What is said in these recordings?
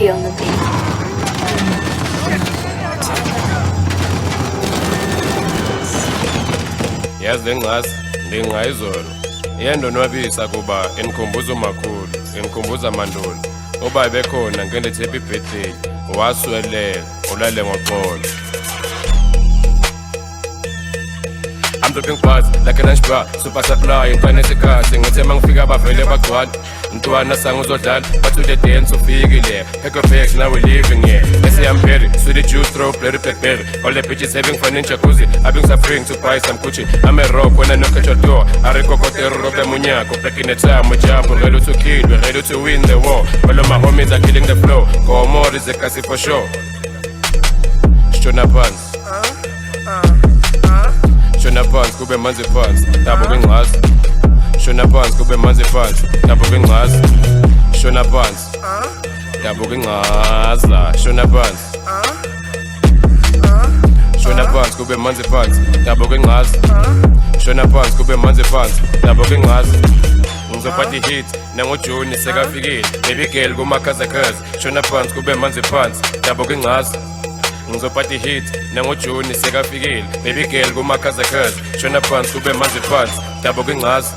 T on the beat. Yazi lengazi ngingayizolo iyandonwabisa kuba enikhumbuza umakhulu, enikhumbuza mandulo uba bekhona ngendethi happy birthday wasweleka ulale ngoxolo. I'm dropping bars like a lunch bar, super supply, ngifane sikhathi ngithe mangifika bavele bagcwala. Ntwana sangu uzodlala, but to the dance ufikile. Pack your bags, now we're leaving here. Messi I'm Perry, sweetie juice, throw, blurry blackberry. All the bitches having fun in jacuzzi, having suffering to buy some Gucci. I'm a rock when I knock at your door. I recocotero robe muñeco, back in the time we jump, we're ready to kill, we're ready to win the war. All of my homies are killing the flow, go more is a kasi for sure. Shona pants. Shona pants, kube manzi pants, dabo kwengazi. Shona pants, kube manzi pants, dabo kwengazi. Shona pants, dabo kwengaza. Shona pants, shona pants, kube manzi pants, dabo kwengazi. Shona pants, kube manzi pants, dabo kwengazi. Ngizophatha hit nangojoni sekafikile. Baby girl kumakhazakhazi. Shona pants, kube manzi pants, dabo kwengazi. Ngizophatha hit nangojoni sekafikile. Baby girl kumakhazakhazi. Shona pants, kube manzi pants, dabo kwengazi.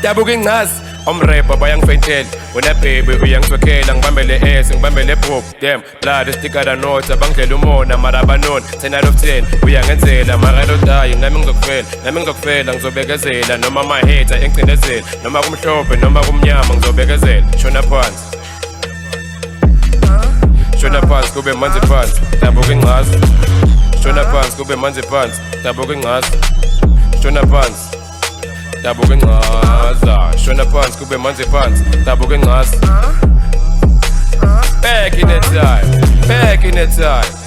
Dabo kwengazi. Omrapper bayangifentela wena baby uyangiswekhela ngibambele ass ngibambele pop damn blood sticker da notes abangidlela umona mara abanona 10 out of 10 uyangenzela mara lodayi nami ngizokufela ngizobekezela noma my hater engicindezela noma kumhlophe noma kumnyama ngizobekezela. Shona phansi shona phansi kube manzi phansi dabo kwengazi. Shona phansi kube manzi phansi dabo kwengazi. Shona phansi dabo kwengaza. Shona pants kube manzi pants dabo kwengaza. Back in the time, back in the time.